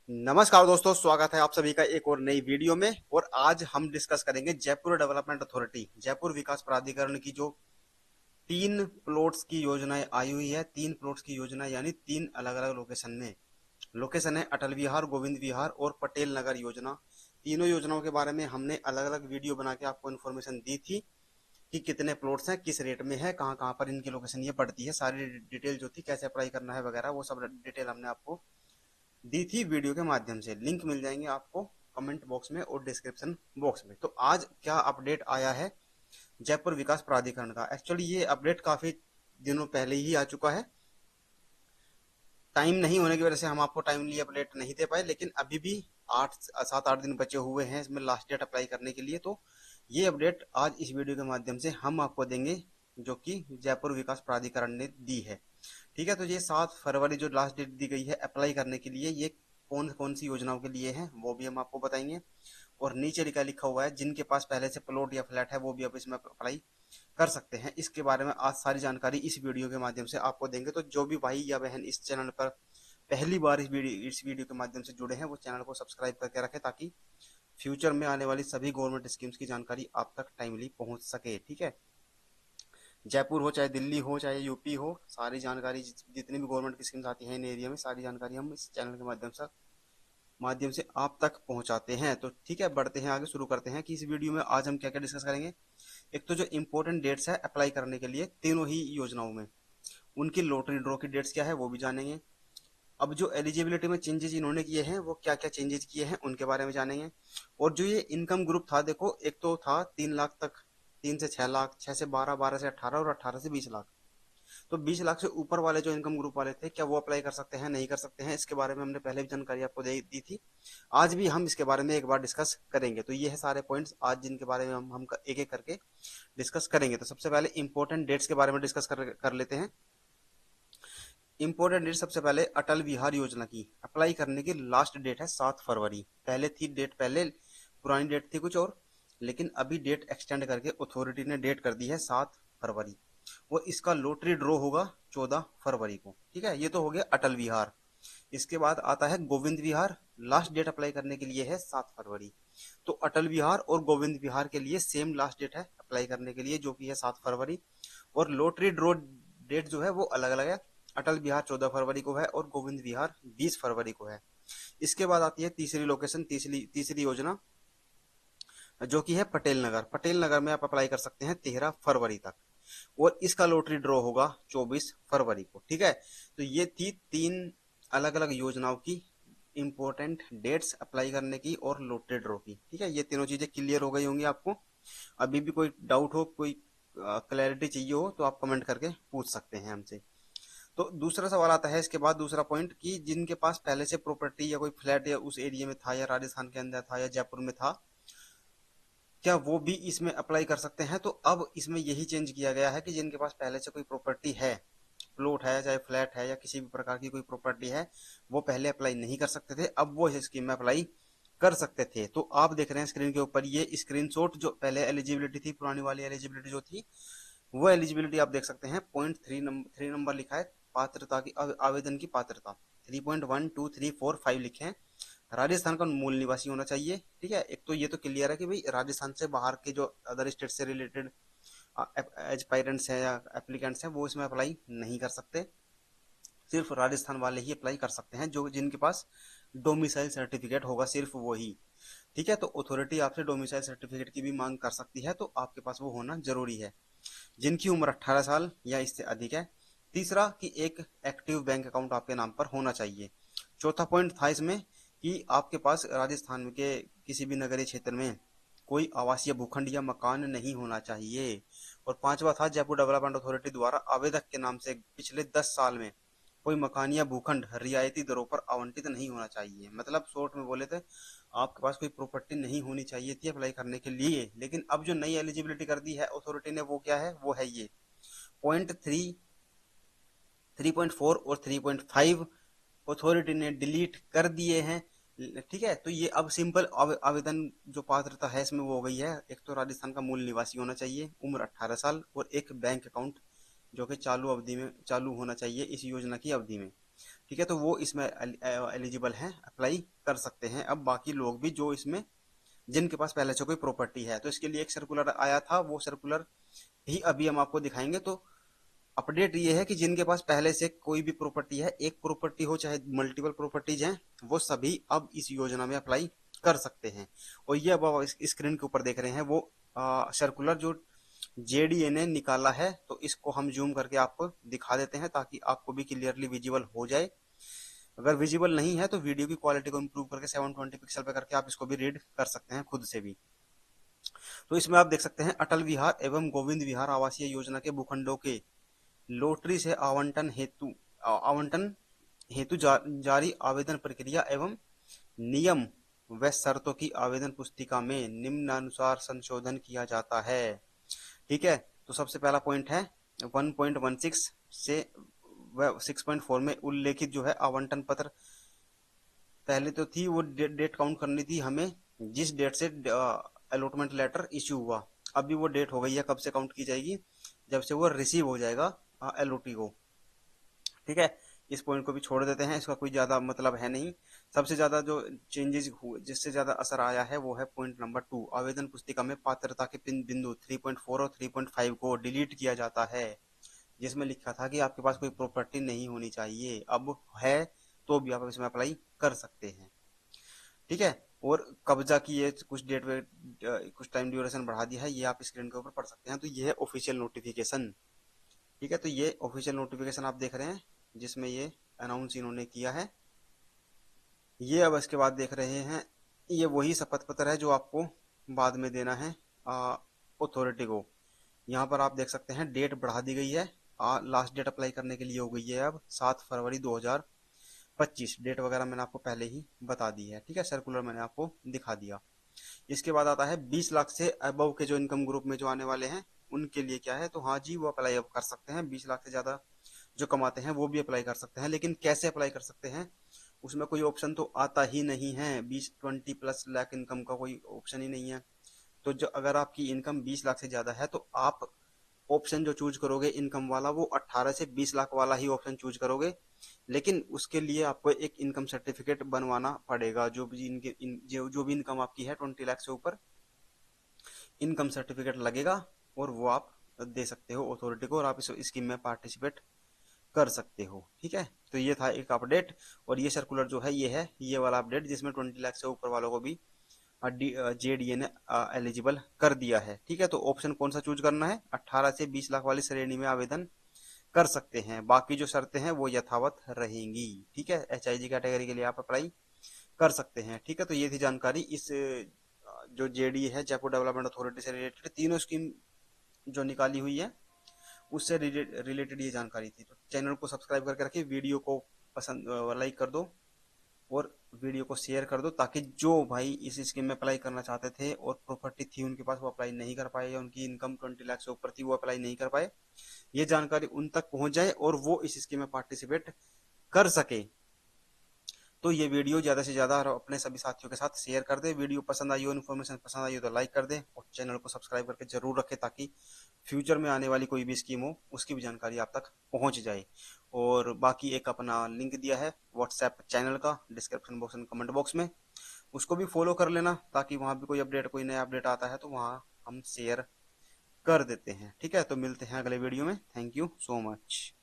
नमस्कार दोस्तों, स्वागत है आप सभी का एक और नई वीडियो में। और आज हम डिस्कस करेंगे जयपुर डेवलपमेंट अथॉरिटी, जयपुर विकास प्राधिकरण की जो 3 प्लॉट्स की योजनाएं आई हुई है। 3 प्लॉट्स की योजना यानी 3 अलग अलग लोकेशन में। लोकेशन है अटल विहार, गोविंद विहार और पटेल नगर योजना। तीनों योजनाओं के बारे में हमने अलग अलग वीडियो बना के आपको इन्फॉर्मेशन दी थी कि कितने प्लॉट्स हैं, किस रेट में है, कहाँ कहाँ पर इनकी लोकेशन ये पड़ती है, सारी डिटेल जो थी, कैसे अप्लाई करना है वगैरह, वो सब डिटेल हमने आपको दी थी वीडियो के माध्यम से। लिंक मिल जाएंगे आपको कमेंट बॉक्स में और डिस्क्रिप्शन बॉक्स में। तो आज क्या अपडेट आया है जयपुर विकास प्राधिकरण का। एक्चुअली ये अपडेट काफी दिनों पहले ही आ चुका है। टाइम नहीं होने की वजह से हम आपको टाइमली अपडेट नहीं दे पाए, लेकिन अभी भी 7-8 दिन बचे हुए हैं इसमें लास्ट डेट अप्लाई करने के लिए। तो ये अपडेट आज इस वीडियो के माध्यम से हम आपको देंगे, जो कि जयपुर विकास प्राधिकरण ने दी है। ठीक है, तो ये 7 फरवरी जो लास्ट डेट दी गई है अप्लाई करने के लिए, ये कौन कौन सी योजनाओं के लिए है वो भी हम आपको बताएंगे। और नीचे लिखा लिखा हुआ है जिनके पास पहले से प्लॉट या फ्लैट है वो भी अब इसमें अप्लाई कर सकते हैं। इसके बारे में आज सारी जानकारी इस वीडियो के माध्यम से आपको देंगे। तो जो भी भाई या बहन इस चैनल पर पहली बार इस वीडियो के माध्यम से जुड़े हैं, वो चैनल को सब्सक्राइब करके रखें, ताकि फ्यूचर में आने वाली सभी गवर्नमेंट स्कीम्स की जानकारी आप तक टाइमली पहुंच सके। ठीक है, जयपुर हो चाहे दिल्ली हो चाहे यूपी हो, सारी जानकारी जितनी भी गवर्नमेंट की स्कीम्स आती हैं इन एरिया में, सारी जानकारी हम इस चैनल के माध्यम से आप तक पहुंचाते हैं। तो ठीक है, बढ़ते हैं आगे, शुरू करते हैं कि इस वीडियो में आज हम क्या क्या डिस्कस करेंगे। एक तो जो इंपॉर्टेंट डेट्स है अप्लाई करने के लिए तीनों ही योजनाओं में, उनकी लॉटरी ड्रॉ की डेट्स क्या है वो भी जानेंगे। अब जो एलिजिबिलिटी में चेंजेस इन्होंने किए हैं वो क्या क्या चेंजेस किए हैं उनके बारे में जानेंगे। और जो ये इनकम ग्रुप था, देखो एक तो था 3 लाख तक, 3 से 6 लाख, 6 से 12, 12 से 18 और 18 से 20 लाख। तो 20 लाख से ऊपर वाले जो इनकम ग्रुप वाले थे, क्या वो अप्लाई कर सकते हैं, नहीं कर सकते हैं, इसके बारे में हमने पहले भी जानकारी आपको दे दी थी। आज भी हम इसके बारे में एक बार डिस्कस करेंगे। तो ये है सारे पॉइंट्स आज जिनके बारे में हम एक एक करके डिस्कस करेंगे। तो सबसे पहले इंपॉर्टेंट डेट्स के बारे में डिस्कस कर लेते हैं। इंपॉर्टेंट डेट सबसे पहले अटल विहार योजना की अप्लाई करने की लास्ट डेट है 7 फरवरी। पहले थी डेट, पहले पुरानी डेट थी कुछ और, लेकिन अभी डेट एक्सटेंड करके अथॉरिटी ने डेट कर दी है 7 फरवरी। और इसका लॉटरी ड्रॉ होगा 14 फरवरी को। ठीक है, ये तो हो गया अटल विहार। इसके बाद आता है गोविंद विहार। लास्ट डेट अप्लाई करने के लिए है 7 फरवरी। तो अटल विहार और गोविंद विहार के लिए सेम लास्ट डेट है अप्लाई करने के लिए, जो कि है 7 फरवरी। और लॉटरी ड्रॉ डेट जो है वो अलग अलग है। अटल विहार 14 फरवरी को है और गोविंद विहार 20 फरवरी को है। इसके बाद आती है तीसरी लोकेशन, तीसरी तीसरी योजना, जो कि है पटेल नगर। पटेल नगर में आप अप्लाई कर सकते हैं 13 फरवरी तक। और इसका लॉटरी ड्रॉ होगा 24 फरवरी को। ठीक है, तो ये थी 3 अलग अलग योजनाओं की इंपॉर्टेंट डेट्स अप्लाई करने की और लॉटरी ड्रॉ की। ठीक है, ये तीनों चीजें क्लियर हो गई होंगी आपको। अभी भी कोई डाउट हो, कोई क्लैरिटी चाहिए हो, तो आप कमेंट करके पूछ सकते हैं हमसे। तो दूसरा सवाल आता है इसके बाद, दूसरा पॉइंट, कि जिनके पास पहले से प्रॉपर्टी या कोई फ्लैट या उस एरिया में था या राजस्थान के अंदर था या जयपुर में था, क्या वो भी इसमें अप्लाई कर सकते हैं। तो अब इसमें यही चेंज किया गया है कि जिनके पास पहले से कोई प्रॉपर्टी है, प्लॉट है चाहे फ्लैट है या किसी भी प्रकार की कोई प्रॉपर्टी है, वो पहले अप्लाई नहीं कर सकते थे, अब वो इस स्कीम में अप्लाई कर सकते थे। तो आप देख रहे हैं स्क्रीन के ऊपर ये स्क्रीनशॉट, जो पहले एलिजिबिलिटी थी, पुरानी वाली एलिजिबिलिटी जो थी, वो एलिजिबिलिटी आप देख सकते हैं। पॉइंट 3 नंबर लिखा है पात्रता की, आवेदन की पात्रता 3.1 2 3 4 5 लिखे हैं। राजस्थान का मूल निवासी होना चाहिए। ठीक है, एक तो ये तो क्लियर है कि भाई राजस्थान से बाहर के जो अदर स्टेट से रिलेटेड एस्पायरेंट्स हैं या एप्लीकेंट्स हैं वो इसमें अप्लाई नहीं कर सकते। सिर्फ राजस्थान वाले ही अप्लाई कर सकते हैं, जो जिनके पास डोमिसाइल सर्टिफिकेट होगा, सिर्फ वो ही। ठीक है, तो अथॉरिटी आपसे डोमिसाइल सर्टिफिकेट की भी मांग कर सकती है, तो आपके पास वो होना जरूरी है। जिनकी उम्र 18 साल या इससे अधिक है। तीसरा, कि एक एक्टिव बैंक अकाउंट आपके नाम पर होना चाहिए। चौथा पॉइंट था इसमें कि आपके पास राजस्थान के किसी भी नगरीय क्षेत्र में कोई आवासीय भूखंड या मकान नहीं होना चाहिए। और पांचवा था, जयपुर डेवलपमेंट अथॉरिटी द्वारा आवेदक के नाम से पिछले 10 साल में कोई मकान या भूखंड रियायती दरों पर आवंटित नहीं होना चाहिए। मतलब शॉर्ट में बोले थे, आपके पास कोई प्रॉपर्टी नहीं होनी चाहिए थी अप्लाई करने के लिए। लेकिन अब जो नई एलिजिबिलिटी कर दी है अथॉरिटी ने, वो क्या है, वो है ये पॉइंट 3.4 और 3.5 अथॉरिटी ने डिलीट कर दिए हैं। ठीक है, तो ये अब सिंपल आवेदन जो पात्रता है इसमें वो हो गई है। एक तो राजस्थान का मूल निवासी होना चाहिए, उम्र 18 साल, और एक बैंक अकाउंट जो कि चालू अवधि में चालू होना चाहिए इस योजना की अवधि में। ठीक है, तो वो इसमें एलिजिबल हैं, अप्लाई कर सकते हैं। अब बाकी लोग भी जो इसमें, जिनके पास पहले से कोई प्रॉपर्टी है, तो इसके लिए एक सर्कुलर आया था, वो सर्कुलर भी अभी हम आपको दिखाएंगे। तो अपडेट ये है कि जिनके पास पहले से कोई भी प्रॉपर्टी है, एक प्रॉपर्टी हो चाहे मल्टीपल प्रॉपर्टीज हैं, वो सभी अब इस योजना में अप्लाई कर सकते हैं। और ये अब आप स्क्रीन के ऊपर देख रहे हैं वो सर्कुलर जो जेडीए ने निकाला है। तो इसको हम जूम करके आपको दिखा देते हैं ताकि आपको भी क्लियरली विजिबल हो जाए। अगर विजिबल नहीं है तो वीडियो की क्वालिटी को इंप्रूव करके 720 पिक्सल पे करके आप इसको भी रीड कर सकते हैं खुद से भी। तो इसमें आप देख सकते हैं, अटल विहार एवं गोविंद विहार आवासीय योजना के भूखंडों के लॉटरी से आवंटन हेतु जारी आवेदन प्रक्रिया एवं नियम व शर्तों की आवेदन पुस्तिका में निम्नानुसार संशोधन किया जाता है। ठीक है, तो सबसे पहला पॉइंट है 1.16 से व 6.4 में उल्लेखित जो है आवंटन पत्र, पहले तो थी वो डेट काउंट करनी थी हमें जिस डेट से अलॉटमेंट लेटर इश्यू हुआ। अभी वो डेट हो गई है, कब से काउंट की जाएगी, जब से वो रिसीव हो जाएगा एलओटी को। ठीक है, इस पॉइंट को भी छोड़ देते हैं, इसका कोई ज्यादा मतलब है नहीं। सबसे ज्यादा जो चेंजेस हुए, जिससे ज्यादा असर आया है, वो है पॉइंट नंबर 2, आवेदन पुस्तिका में पात्रता के बिंदु 3.4 और 3.5 को डिलीट किया जाता है। जिसमें लिखा था कि आपके पास कोई प्रॉपर्टी नहीं होनी चाहिए, अब है तो भी आप इसमें अप्लाई कर सकते हैं। ठीक है, और कब्जा की ये कुछ डेट वे कुछ टाइम ड्यूरेशन बढ़ा दिया है, ये आप स्क्रीन के ऊपर पढ़ सकते हैं। तो ये है ऑफिशियल नोटिफिकेशन। ठीक है, तो ये ऑफिशियल नोटिफिकेशन आप देख रहे हैं जिसमें ये अनाउंस इन्होंने किया है। ये अब इसके बाद देख रहे हैं, ये वही शपथ पत्र है जो आपको बाद में देना है अथॉरिटी को। यहाँ पर आप देख सकते हैं डेट बढ़ा दी गई है, लास्ट डेट अप्लाई करने के लिए हो गई है अब 7 फरवरी 2025। डेट वगैरह मैंने आपको पहले ही बता दी है। ठीक है, सर्कुलर मैंने आपको दिखा दिया। इसके बाद आता है 20 लाख से अबव के जो इनकम ग्रुप में जो आने वाले हैं उनके लिए क्या है, तो हाँ जी वो अप्लाई अब कर सकते हैं। 20 लाख से ज्यादा जो कमाते हैं वो भी अप्लाई कर सकते हैं, लेकिन कैसे अप्लाई कर सकते हैं, उसमें कोई ऑप्शन तो आता ही नहीं है। 20-20+ लाख इनकम का कोई ऑप्शन ही नहीं है। तो जो अगर आपकी इनकम 20 लाख से ज्यादा है तो आप ऑप्शन जो चूज करोगे इनकम वाला, वो 18 से 20 लाख वाला ही ऑप्शन चूज करोगे। लेकिन उसके लिए आपको एक इनकम सर्टिफिकेट बनवाना पड़ेगा। जो भी इनकम आपकी है 20 लाख से ऊपर, इनकम सर्टिफिकेट लगेगा और वो आप दे सकते हो अथॉरिटी को, और आप इस स्कीम में पार्टिसिपेट कर सकते हो। ठीक है, तो ये था एक अपडेट। और ये सर्कुलर जो है ये वाला अपडेट जिसमें 20 लाख से ऊपर वालों को भी जेडीए ने एलिजिबल कर दिया है। ठीक है, तो ऑप्शन कौन सा चूज करना है, 18 से 20 लाख वाली श्रेणी में आवेदन कर सकते हैं। बाकी जो शर्तें हैं वो यथावत रहेंगी। ठीक है, एचआईजी कैटेगरी के लिए आप अप्लाई कर सकते हैं। ठीक है, तो ये थी जानकारी इस जो जेडी है, जयपुर डेवलपमेंट अथॉरिटी से रिलेटेड तीनों स्कीम जो निकाली हुई है उससे रिलेटेड ये जानकारी थी। तो चैनल को सब्सक्राइब करके रखिए, वीडियो को पसंद लाइक कर दो और वीडियो को शेयर कर दो, ताकि जो भाई इस स्कीम में अप्लाई करना चाहते थे और प्रॉपर्टी थी उनके पास, वो अप्लाई नहीं कर पाए, या उनकी इनकम 20 लाख से ऊपर थी वो अप्लाई नहीं कर पाए, ये जानकारी उन तक पहुंच जाए और वो इस स्कीम में पार्टिसिपेट कर सके। तो ये वीडियो ज्यादा से ज्यादा अपने सभी साथियों के साथ शेयर कर दे। वीडियो पसंद आई हो, इन्फॉर्मेशन पसंद आई हो तो लाइक कर दे और चैनल को सब्सक्राइब करके जरूर रखे, ताकि फ्यूचर में आने वाली कोई भी स्कीम हो उसकी भी जानकारी आप तक पहुंच जाए। और बाकी एक अपना लिंक दिया है व्हाट्सएप चैनल का description box and comment box में, उसको भी फॉलो कर लेना, ताकि वहां भी कोई नया अपडेट आता है तो वहां हम शेयर कर देते हैं। ठीक है, तो मिलते हैं अगले वीडियो में। Thank you so much.